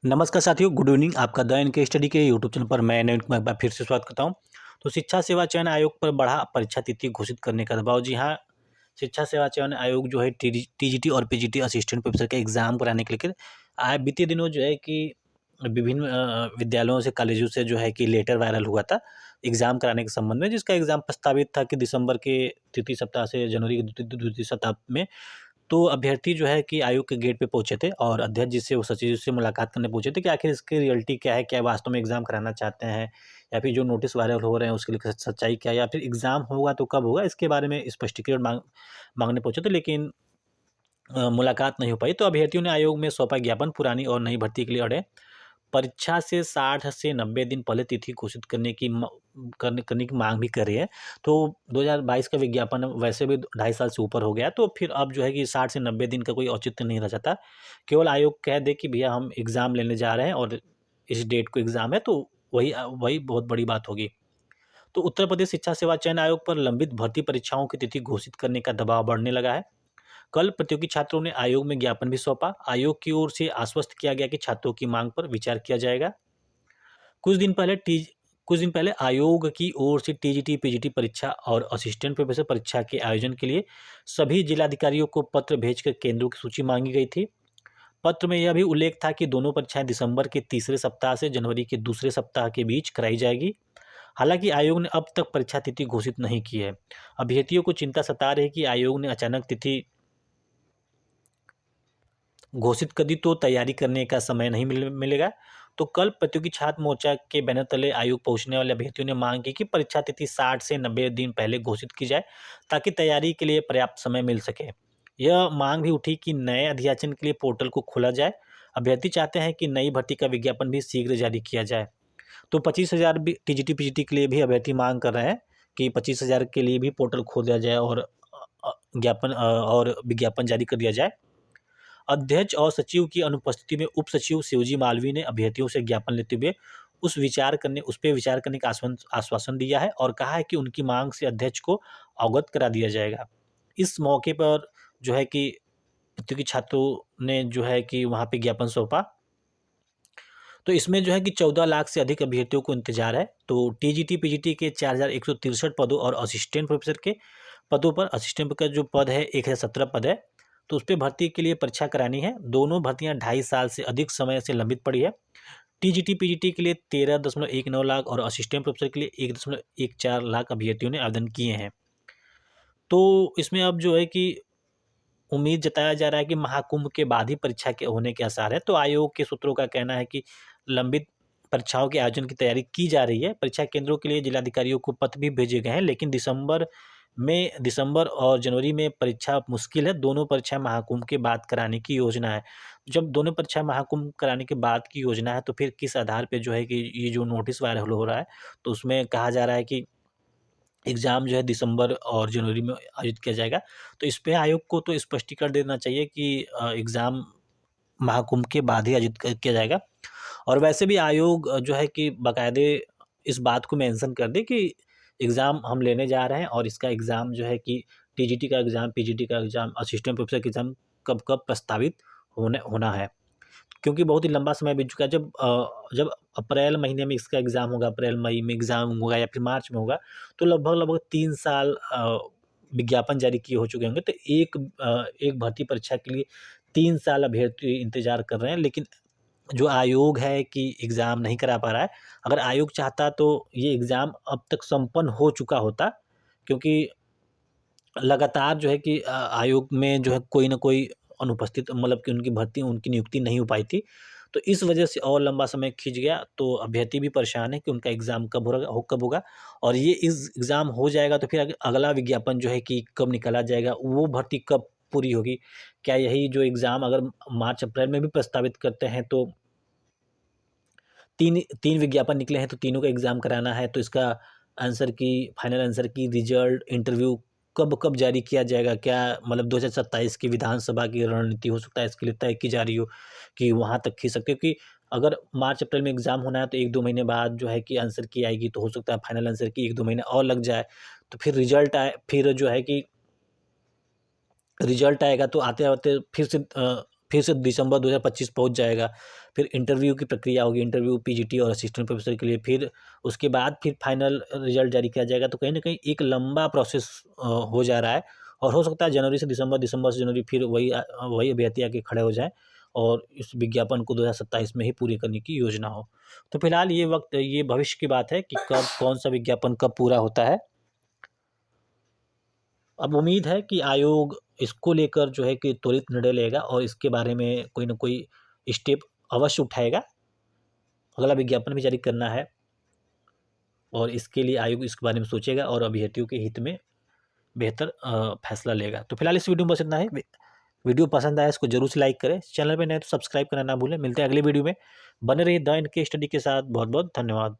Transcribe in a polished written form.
नमस्कार साथियों, good evening. आपका द एनके स्टडी के यूट्यूब चैनल पर मैं नवीन कुमार एक बार फिर से स्वागत करता हूं। तो शिक्षा सेवा चयन आयोग पर बढ़ा परीक्षा तिथि घोषित करने का दबाव। जी हाँ, शिक्षा सेवा चयन आयोग जो है टीजीटी और पीजीटी असिस्टेंट प्रोफेसर का एग्जाम कराने के लिए आए बीते दिनों जो है कि विभिन्न विद्यालयों से कॉलेजों से जो है कि लेटर वायरल हुआ था एग्जाम कराने के संबंध में, जिसका एग्जाम प्रस्तावित था कि दिसंबर के तृतीय सप्ताह से जनवरी के द्वितीय सप्ताह में। तो अभ्यर्थी जो है कि आयोग के गेट पे पहुंचे थे और अध्यक्ष जी से, वो सचिव जी से मुलाकात करने पहुंचे थे कि आखिर इसकी रियलिटी क्या है, क्या वास्तव में एग्ज़ाम कराना चाहते हैं या फिर जो नोटिस वायरल हो रहे हैं उसके लिए सच्चाई क्या है, या फिर एग्ज़ाम होगा तो कब होगा, इसके बारे में स्पष्टीकरण मांगने पहुंचे थे। लेकिन मुलाकात नहीं हो पाई। तो अभ्यर्थियों ने आयोग में सौंपा ज्ञापन, पुरानी और नई भर्ती के लिए अड़े। परीक्षा से 60 से 90 दिन पहले तिथि घोषित करने की मांग भी कर रही है। तो 2022 का विज्ञापन वैसे भी 2.5 साल से ऊपर हो गया, तो फिर अब जो है कि 60 से 90 दिन का कोई औचित्य नहीं रह जाता। केवल आयोग कह दे कि भैया हम एग्ज़ाम लेने जा रहे हैं और इस डेट को एग्ज़ाम है, तो वही बहुत बड़ी बात होगी। तो उत्तर प्रदेश शिक्षा सेवा चयन आयोग पर लंबित भर्ती परीक्षाओं की तिथि घोषित करने का दबाव बढ़ने लगा है। कल प्रतियोगी छात्रों ने आयोग में ज्ञापन भी सौंपा। आयोग की ओर से आश्वस्त किया गया कि छात्रों की मांग पर विचार किया जाएगा। कुछ दिन पहले टी कुछ दिन पहले आयोग की ओर से टीजीटी पीजीटी परीक्षा और असिस्टेंट प्रोफेसर परीक्षा के आयोजन के लिए सभी जिलाधिकारियों को पत्र भेजकर केंद्रों की सूची मांगी गई थी। पत्र में यह भी उल्लेख था कि दोनों परीक्षाएं दिसंबर के तीसरे सप्ताह से जनवरी के दूसरे सप्ताह के बीच कराई जाएगी। हालांकि आयोग ने अब तक परीक्षा तिथि घोषित नहीं की है। अभ्यर्थियों को चिंता सता रही है कि आयोग ने अचानक तिथि घोषित कर दी तो तैयारी करने का समय नहीं मिलेगा। तो कल प्रतियोगी छात्र मोर्चा के बैनर तले आयोग पहुंचने वाले अभ्यर्थियों ने मांग की कि परीक्षा तिथि 60 से 90 दिन पहले घोषित की जाए, ताकि तैयारी के लिए पर्याप्त समय मिल सके। यह मांग भी उठी कि नए अध्याचन के लिए पोर्टल को खोला जाए। अभ्यर्थी चाहते हैं कि नई भर्ती का विज्ञापन भी शीघ्र जारी किया जाए। तो 25,000 भी टीजीटी पीजीटी के लिए भी अभ्यर्थी मांग कर रहे हैं कि 25,000 के लिए भी पोर्टल खोल दिया जाए और और विज्ञापन जारी कर दिया जाए। अध्यक्ष और सचिव की अनुपस्थिति में उप सचिव शिवजी मालवी ने अभ्यर्थियों से ज्ञापन लेते हुए उस पे विचार करने का आश्वासन दिया है और कहा है कि उनकी मांग से अध्यक्ष को अवगत करा दिया जाएगा। इस मौके पर जो है कि प्रतियोगी छात्रों ने जो है कि वहाँ पे ज्ञापन सौंपा। तो इसमें जो है कि 14 लाख से अधिक अभ्यर्थियों को इंतजार है। तो टीजीटी पीजीटी के 4,163 पदों और असिस्टेंट प्रोफेसर के पदों पर, असिस्टेंट का जो पद है 1,017 पद है, तो उस पे भर्ती के लिए परीक्षा करानी है। दोनों भर्तियां 2.5 साल से अधिक समय से लंबित पड़ी है। टीजीटी पीजीटी के लिए 13.19 लाख और असिस्टेंट प्रोफेसर के लिए 1.14 लाख अभ्यर्थियों ने आवेदन किए हैं। तो इसमें अब जो है कि उम्मीद जताया जा रहा है कि महाकुंभ के बाद ही परीक्षा के होने के आसार है। तो आयोग के सूत्रों का कहना है कि लंबित परीक्षाओं के आयोजन की तैयारी की जा रही है। परीक्षा केंद्रों के लिए जिलाधिकारियों को पत्र भी भेजे गए हैं, लेकिन दिसंबर और जनवरी में परीक्षा मुश्किल है। दोनों परीक्षाएं महाकुंभ के बाद कराने की योजना है। जब दोनों परीक्षाएं महाकुंभ कराने के बाद की योजना है, तो फिर किस आधार पे जो है कि ये जो नोटिस वायरल हो रहा है, तो उसमें कहा जा रहा है कि एग्ज़ाम जो है दिसंबर और जनवरी में आयोजित किया जाएगा। तो इस पे आयोग को तो स्पष्टीकरण देना चाहिए कि एग्ज़ाम महाकुंभ के बाद ही आयोजित किया जाएगा। और वैसे भी आयोग जो है कि बाकायदे इस बात को मेंशन कर दे कि एग्ज़ाम हम लेने जा रहे हैं और इसका एग्ज़ाम जो है कि टीजीटी का एग्ज़ाम, पीजीटी का एग्ज़ाम, असिस्टेंट प्रोफेसर का एग्ज़ाम कब-कब प्रस्तावित होने होना है। क्योंकि बहुत ही लंबा समय बीत चुका है। जब अप्रैल महीने में इसका एग्ज़ाम होगा, अप्रैल मई में एग्ज़ाम होगा या फिर मार्च में होगा, तो लगभग-लगभग 3 साल विज्ञापन जारी किए हो चुके होंगे। तो एक भर्ती परीक्षा के लिए 3 साल अभ्यर्थी इंतज़ार कर रहे हैं, लेकिन जो आयोग है कि एग्ज़ाम नहीं करा पा रहा है। अगर आयोग चाहता तो ये एग्ज़ाम अब तक संपन्न हो चुका होता, क्योंकि लगातार जो है कि आयोग में जो है कोई न कोई अनुपस्थित, मतलब कि उनकी नियुक्ति नहीं हो पाई थी। तो इस वजह से और लंबा समय खिंच गया। तो अभ्यर्थी भी परेशान है कि उनका एग्ज़ाम कब होगा, और ये इस एग्ज़ाम हो जाएगा तो फिर अगला विज्ञापन जो है कि कब निकाला जाएगा, वो भर्ती कब पूरी होगी। क्या यही जो एग्ज़ाम अगर मार्च अप्रैल में भी प्रस्तावित करते हैं, तो 3 विज्ञापन निकले हैं, तो तीनों का एग्ज़ाम कराना है। तो इसका फाइनल आंसर की रिजल्ट, इंटरव्यू कब जारी किया जाएगा? क्या मतलब 2027 की विधानसभा की रणनीति हो सकता है इसके लिए तय की जा रही हो कि वहाँ तक खींच सकते हो? क्योंकि अगर मार्च अप्रैल में एग्ज़ाम होना है, तो 1-2 महीने बाद जो है कि आंसर की आएगी, तो हो सकता है फाइनल आंसर की 1-2 महीने और लग जाए। तो फिर रिजल्ट फिर जो है कि रिजल्ट आएगा, तो आते-आते फिर से दिसंबर 2025 पहुंच जाएगा। फिर इंटरव्यू की प्रक्रिया होगी, इंटरव्यू पीजीटी और असिस्टेंट प्रोफेसर के लिए, फिर उसके बाद फिर फाइनल रिजल्ट जारी किया जाएगा। तो कहीं ना कहीं एक लंबा प्रोसेस हो जा रहा है, और हो सकता है जनवरी से दिसंबर, दिसंबर से जनवरी फिर वही अभ्यर्थी आके खड़े हो जाए और इस विज्ञापन को 2027 में ही पूरी करने की योजना हो। तो फिलहाल ये भविष्य की बात है कि कब कौन सा विज्ञापन कब पूरा होता है। अब उम्मीद है कि आयोग इसको लेकर जो है कि त्वरित निर्णय लेगा और इसके बारे में कोई ना कोई स्टेप अवश्य उठाएगा। अगला विज्ञापन भी जारी करना है और इसके लिए आयोग इसके बारे में सोचेगा और अभ्यर्थियों के हित में बेहतर फैसला लेगा। तो फिलहाल इस वीडियो में बस इतना है। वीडियो पसंद आया इसको जरूर से लाइक करें, चैनल पे नए तो सब्सक्राइब करना ना भूलें। मिलते हैं अगले वीडियो में। बने रहिए द इनके स्टडी के साथ। बहुत बहुत धन्यवाद।